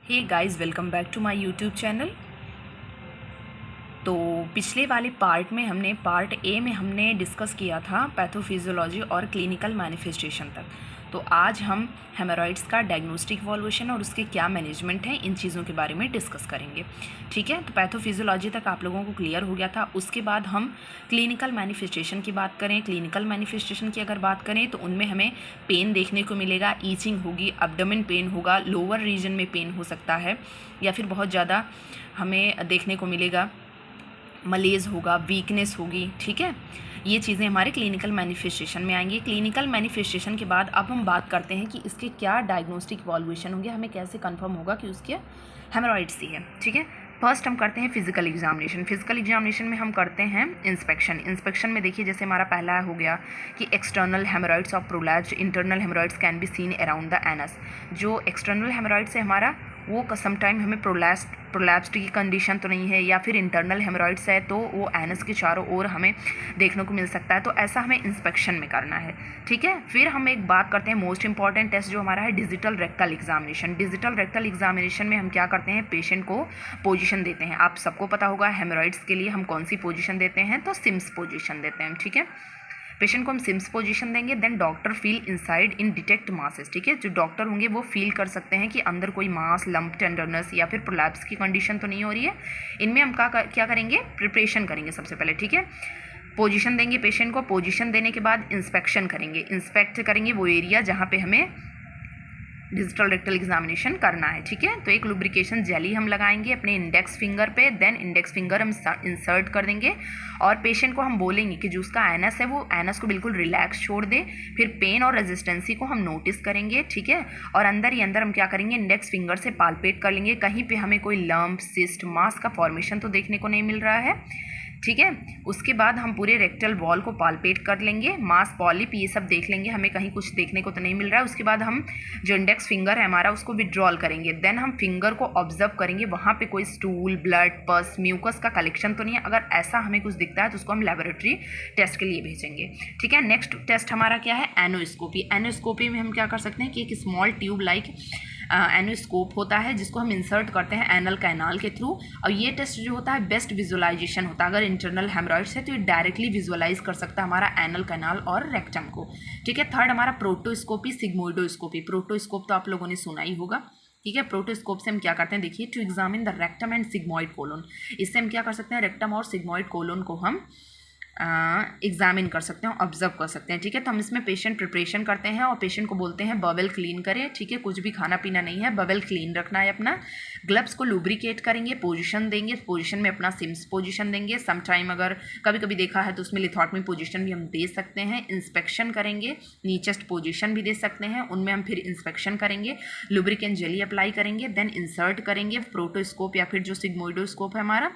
Hey guys, welcome back to my YouTube channel. तो पिछले वाले पार्ट ए में हमने डिस्कस किया था पैथोफिजियोलॉजी और क्लिनिकल मैनिफेस्टेशन तक। तो आज हम हेमोरॉइड्स का डायग्नोस्टिक इवोल्यूशन और उसके क्या मैनेजमेंट है, इन चीज़ों के बारे में डिस्कस करेंगे। ठीक है, तो पैथोफिजियोलॉजी तक आप लोगों को क्लियर हो गया था। उसके बाद हम क्लिनिकल मैनिफेस्टेशन की बात करें। क्लिनिकल मैनिफेस्टेशन की अगर बात करें तो उनमें हमें पेन देखने को मिलेगा, ईचिंग होगी, एब्डोमेन पेन होगा, लोअर रीजन में पेन हो सकता है, या फिर बहुत ज़्यादा हमें देखने को मिलेगा मलेज होगा, वीकनेस होगी। ठीक है, ये चीज़ें हमारे क्लिनिकल मैनिफेस्टेशन में आएंगी। क्लिनिकल मैनिफेस्टेशन के बाद अब हम बात करते हैं कि इसके क्या डायग्नोस्टिक इवोल्यूशन होंगे, हमें कैसे कंफर्म होगा कि उसके हेमोरॉइड्स ही है। ठीक है, फर्स्ट हम करते हैं फिजिकल एग्जामिनेशन। फिजिकल एग्जामिनेशन में हम करते हैं इंस्पेक्शन। इंस्पेक्शन में देखिए, जैसे हमारा पहला हो गया कि external hemorrhoids of prolapse, internal hemorrhoids can be seen around the anus. जो एक्सटर्नल हेमोरॉइड्स है हमारा, वो समटाइम हमें प्रोलैप्स्ड की कंडीशन तो नहीं है, या फिर इंटरनल हेमोरॉइड्स है तो वो एनस के चारों ओर हमें देखने को मिल सकता है। तो ऐसा हमें इंस्पेक्शन में करना है। ठीक है, फिर हम एक बात करते हैं मोस्ट इंपॉर्टेंट टेस्ट जो हमारा है, digital rectal examination. Digital rectal examination में हम क्या करते हैं, पेशेंट को पोजीशन देते हैं। आप सबको पता होगा हेमोरॉइड्स के लिए हम कौन सी पोजीशन देते हैं, तो सिम्स पोजीशन देते हैं। ठीक है, पेशेंट को हम सिम्स पोजीशन देंगे। Then doctor feel inside in detect masses. ठीक है, जो डॉक्टर होंगे वो फील कर सकते हैं कि अंदर कोई मास, लंप, टेंडरनेस या फिर प्रोलैप्स की कंडीशन तो नहीं हो रही है। इनमें हम क्या करेंगे, प्रिपरेशन करेंगे सबसे पहले। ठीक है, पोजीशन देंगे पेशेंट को। पोजीशन देने के बाद इंस्पेक्शन करेंगे। इंस्पेक्ट करेंगे वो एरिया जहाँ पे हमें डिजिटल रेक्टल एग्जामिनेशन करना है। ठीक है, तो एक लुब्रिकेशन जेली हम लगाएंगे अपने इंडेक्स फिंगर पे। देन इंडेक्स फिंगर हम इंसर्ट कर देंगे और पेशेंट को हम बोलेंगे कि जो उसका एनस है वो एनस को बिल्कुल रिलैक्स छोड़ दे। फिर पेन और रेजिस्टेंसी को हम नोटिस करेंगे। ठीक है, और अंदर ही अंदर हम क्या करेंगे, इंडेक्स फिंगर से पालपेट कर लेंगे। कहीं पे हमें कोई लंप, सिस्ट, मास का फॉर्मेशन तो देखने को नहीं मिल रहा है। ठीक है, उसके बाद हम पूरे रेक्टल वॉल को पालपेट कर लेंगे। मास, पॉलिप, ये सब देख लेंगे, हमें कहीं कुछ देखने को तो नहीं मिल रहा है। उसके बाद हम जो इंडेक्स फिंगर है हमारा उसको विड्रॉल करेंगे। देन हम फिंगर को ऑब्जर्व करेंगे, वहाँ पे कोई स्टूल, ब्लड, पस, म्यूकस का कलेक्शन तो नहीं है। अगर ऐसा हमें कुछ दिखता है तो उसको हम लेबोरेटरी टेस्ट के लिए भेजेंगे। ठीक है, नेक्स्ट टेस्ट हमारा क्या है, एनोस्कोपी। एनोस्कोपी में हम क्या कर सकते हैं कि एक स्मॉल ट्यूब लाइक एनोस्कोप होता है जिसको हम इंसर्ट करते हैं एनल कैनाल के थ्रू। और ये टेस्ट जो होता है बेस्ट विजुअलाइजेशन होता है। अगर इंटरनल हेमरॉइड्स है तो ये डायरेक्टली विजुअलाइज कर सकता है हमारा एनल कैनाल और रेक्टम को। ठीक है, थर्ड हमारा प्रोटोस्कोपी, सिग्मोइडोस्कोपी। प्रोटोस्कोप तो आप लोगों ने सुना ही होगा। ठीक है, प्रोटोस्कोप से हम क्या करते हैं, देखिए, to examine the rectum and sigmoid colon. इससे हम क्या कर सकते हैं, रेक्टम और सिग्मोइड कोलोन को हम एग्जामिन कर सकते हैं, ऑब्जर्व कर सकते हैं। ठीक है, तो हम इसमें पेशेंट प्रिपरेशन करते हैं और पेशेंट को बोलते हैं बवेल क्लीन करें। ठीक है, कुछ भी खाना पीना नहीं है, बवेल क्लीन रखना है अपना। ग्लव्स को लुब्रिकेट करेंगे, पोजीशन देंगे, पोजीशन में अपना सिम्स पोजीशन देंगे। सम टाइम अगर कभी कभी देखा है तो उसमें लिथोटमी पोजीशन भी हम दे सकते हैं। इंस्पेक्शन करेंगे, नीचेस्ट पोजीशन भी दे सकते हैं, उनमें हम फिर इंस्पेक्शन करेंगे, लुब्रिकेंट जेली अप्लाई करेंगे। देन इंसर्ट करेंगे प्रोटोस्कोप या फिर जो सिग्मोइडोस्कोप है हमारा।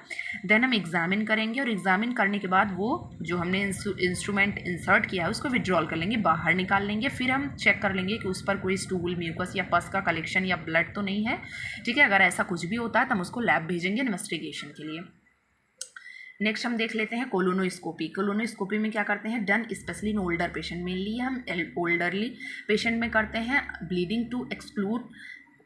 देन हम एग्जामिन करेंगे और एग्जामिन करने के बाद वो जो हमने इंस्ट्रूमेंट इंसर्ट किया है उसको विड्रॉल कर लेंगे, बाहर निकाल लेंगे। फिर हम चेक कर लेंगे कि उस पर कोई स्टूल, म्यूकस या पस का कलेक्शन या ब्लड तो नहीं है। ठीक है, अगर ऐसा कुछ भी होता है तो हम उसको लैब भेजेंगे इन्वेस्टिगेशन के लिए। नेक्स्ट हम देख लेते हैं कोलोनोस्कोपी। कोलोनोस्कोपी में क्या करते हैं, done specially in older patient, mainly हम ओल्डरली पेशेंट में करते हैं। Bleeding to exclude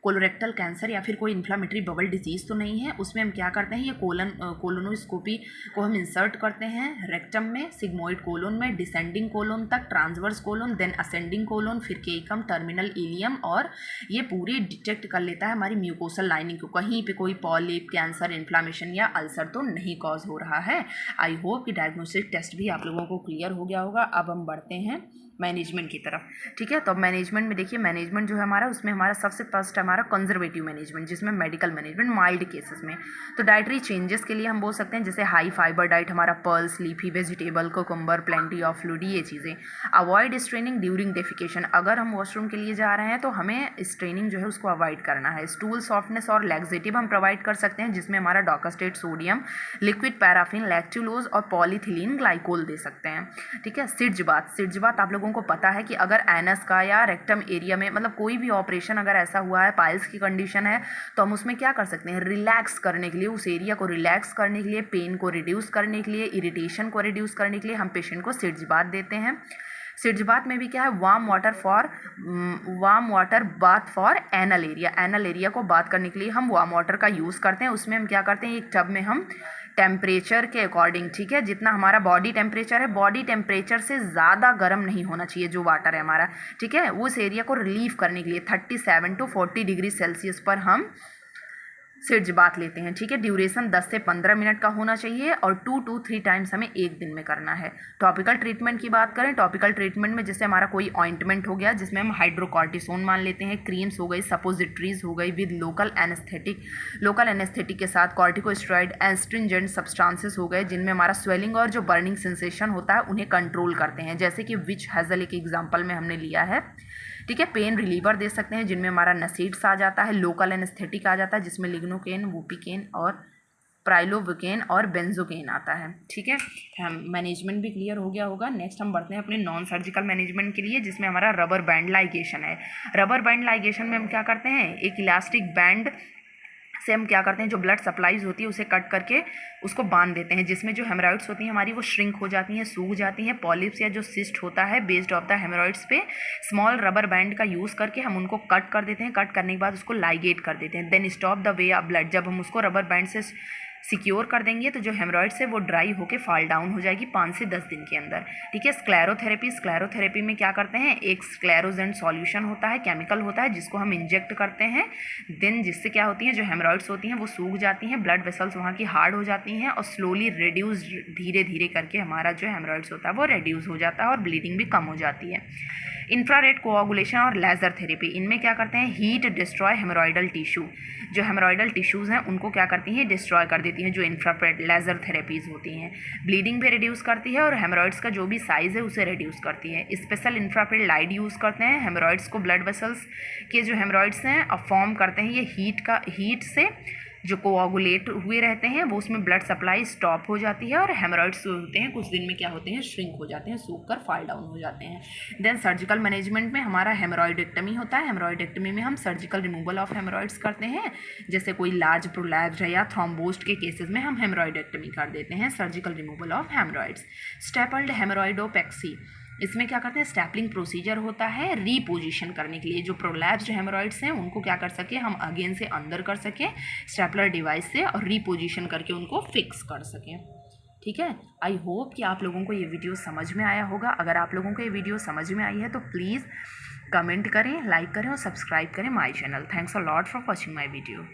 colorectal cancer या फिर कोई इन्फ्लामेटरी बबल डिजीज़ तो नहीं है। उसमें हम क्या करते हैं, ये कोलोनोस्कोपी को हम इंसर्ट करते हैं रेक्टम में, सिग्मोइड कोलोन में, डिसेंडिंग कोलोन तक, transverse colon, then ascending colon, फिर केकम, टर्मिनल इलियम। और ये पूरी डिटेक्ट कर लेता है हमारी म्यूकोसल लाइनिंग को, कहीं पे कोई पॉलिप, कैंसर, इन्फ्लामेशन या अल्सर तो नहीं कॉज हो रहा है। आई होप कि डायग्नोस्टिक टेस्ट भी आप लोगों को क्लियर हो गया होगा। अब हम बढ़ते हैं मैनेजमेंट की तरफ। ठीक है, तो अब मैनेजमेंट में देखिए, मैनेजमेंट जो है हमारा, उसमें हमारा सबसे फर्स्ट हमारा कंजर्वेटिव मैनेजमेंट, जिसमें मेडिकल मैनेजमेंट माइल्ड केसेस में। तो डाइटरी चेंजेस के लिए हम बोल सकते हैं जैसे हाई फाइबर डाइट, हमारा pearls, leafy vegetable, cucumber, plenty of fluid, ये चीज़ें। अवॉइड स्ट्रेनिंग ड्यूरिंग डेफिकेशन, अगर हम वॉशरूम के लिए जा रहे हैं तो हमें स्ट्रेनिंग जो है उसको अवॉइड करना है। स्टूल सॉफ्टनेस और लैक्सेटिव हम प्रोवाइड कर सकते हैं, जिसमें हमारा डॉकास्टेट सोडियम, लिक्विड पैराफिन, लैक्टुलोज और पॉलीथिलीन ग्लाइकोल दे सकते हैं। ठीक है, सिड्ज बात आप लोगों को पता है कि अगर एनस का या रेक्टम एरिया में, मतलब कोई भी ऑपरेशन अगर ऐसा हुआ है, पाइल्स की कंडीशन है, तो हम उसमें क्या कर सकते हैं, रिलैक्स करने के लिए, उस एरिया को रिलैक्स करने के लिए, पेन को रिड्यूस करने के लिए, इरिटेशन को रिड्यूस करने के लिए हम पेशेंट को सिड्ज बाथ देते हैं। सिड्ज बाथ में भी क्या है, warm water bath for anal area. Anal area को बात करने के लिए हम वार्म वाटर का यूज़ करते हैं। उसमें हम क्या करते हैं, एक टब में हम टेम्परेचर के अकॉर्डिंग, ठीक है, जितना हमारा बॉडी टेम्परेचर है, बॉडी टेम्परेचर से ज़्यादा गर्म नहीं होना चाहिए जो वाटर है हमारा, ठीक है, उस एरिया को रिलीव करने के लिए 37 to 40 डिग्री सेल्सियस पर हम सिड्ज बाथ लेते हैं, ठीक है। ड्यूरेशन 10 से 15 मिनट का होना चाहिए और 2 to 3 टाइम्स हमें एक दिन में करना है। टॉपिकल ट्रीटमेंट की बात करें, टॉपिकल ट्रीटमेंट में जैसे हमारा कोई ऑइंटमेंट हो गया जिसमें हम हाइड्रोकॉर्टिसोन मान लेते हैं, क्रीम्स हो गई, सपोजिट्रीज हो गई विद लोकल एनेस्थेटिक के साथ कॉर्टिकोस्टेरॉइड, एस्ट्रिंजेंट सब्सटेंसेस हो गए जिनमें हमारा स्वेलिंग और जो बर्निंग सेंसेशन होता है उन्हें कंट्रोल करते हैं, जैसे कि विच हैज़ल एक एग्जाम्पल में हमने लिया है, ठीक है। पेन रिलीवर दे सकते हैं जिनमें हमारा नसीड्स आ जाता है, लोकल एनेस्थेटिक आ जाता है जिसमें लिग्नोकेन, वोपिकेन और प्राइलोविकेन और बेंजोकेन आता है, ठीक है। हम मैनेजमेंट भी क्लियर हो गया होगा। नेक्स्ट हम बढ़ते हैं अपने नॉन सर्जिकल मैनेजमेंट के लिए, जिसमें हमारा रबर बैंड लाइगेशन है। रबर बैंड लाइगेशन में हम क्या करते हैं, एक इलास्टिक बैंड से हम क्या करते हैं, जो ब्लड सप्लाईज होती है उसे कट करके उसको बांध देते हैं, जिसमें जो हेमरॉइड्स होती हैं हमारी वो श्रिंक हो जाती हैं, सूख जाती हैं। पॉलिप्स या जो सिस्ट होता है बेस्ड ऑफ द हेमरॉइड्स पे स्मॉल रबर बैंड का यूज़ करके हम उनको कट कर देते हैं। कट करने के बाद उसको लाइगेट कर देते हैं, then stop the way of blood. जब हम उसको रबर बैंड से सिक्योर कर देंगे तो जो हेमरॉइड्स है वो ड्राई होकर फॉल डाउन हो जाएगी 5 से 10 दिन के अंदर, ठीक है। स्क्लेरोथेरेपी में क्या करते हैं, एक स्क्लेरोजेंट सॉल्यूशन होता है, केमिकल होता है जिसको हम इंजेक्ट करते हैं, देन जिससे क्या होती हैं, जो हेमरॉइड्स होती हैं वो सूख जाती हैं, ब्लड वेसल्स वहाँ की हार्ड हो जाती हैं और स्लोली रिड्यूस, धीरे धीरे करके हमारा जो हेमरॉइड्स होता है वो रिड्यूस हो जाता है और ब्लीडिंग भी कम हो जाती है। इंफ्रारेड कोआगुलेशन और लेज़र थेरेपी, इनमें क्या करते हैं, हीट डिस्ट्रॉय हेमरॉइडल टिश्यू। जो हेमरॉइडल टिश्यूज़ हैं उनको क्या करती हैं, डिस्ट्रॉय कर देती हैं, जो इंफ्रारेड लेज़र थेरेपीज़ होती हैं। ब्लीडिंग भी रिड्यूस करती है और हेमरॉइड्स का जो भी साइज़ है उसे रिड्यूस करती है। स्पेशल इंफ्रारेड लाइट यूज़ करते हैं, हेमरॉइड्स को ब्लड वेसल्स के जो हेमरॉइड्स हैं अब फॉर्म करते हैं, ये हीट से जो कोआगुलेट हुए रहते हैं वो उसमें ब्लड सप्लाई स्टॉप हो जाती है और हेमरॉइड्स होते हैं कुछ दिन में क्या होते हैं, श्रिंक हो जाते हैं, सूख कर फॉल डाउन हो जाते हैं। देन सर्जिकल मैनेजमेंट में हमारा हेमरॉइडेक्टमी होता है। हेमरॉइडेक्टमी में हम सर्जिकल रिमूवल ऑफ हेमरॉइड्स करते हैं, जैसे कोई लार्ज प्रोलैप्स है या थ्रोम्बोस्ट के केसेस में हम हेमरॉइडेक्टमी कर देते हैं, surgical removal of haemorrhoids. Stapled haemorrhoidopexy, इसमें क्या करते हैं, स्टैपलिंग प्रोसीजर होता है रीपोजिशन करने के लिए, जो प्रोलैप्स जो हेमरॉइड्स हैं उनको क्या कर सके, हम अगेन से अंदर कर सकें स्टेपलर डिवाइस से और रीपोजिशन करके उनको फिक्स कर सकें, ठीक है। आई होप कि आप लोगों को ये वीडियो समझ में आया होगा। अगर आप लोगों को ये वीडियो समझ में आई है तो प्लीज़ कमेंट करें, लाइक करें और सब्सक्राइब करें my channel. Thanks a lot for watching my video.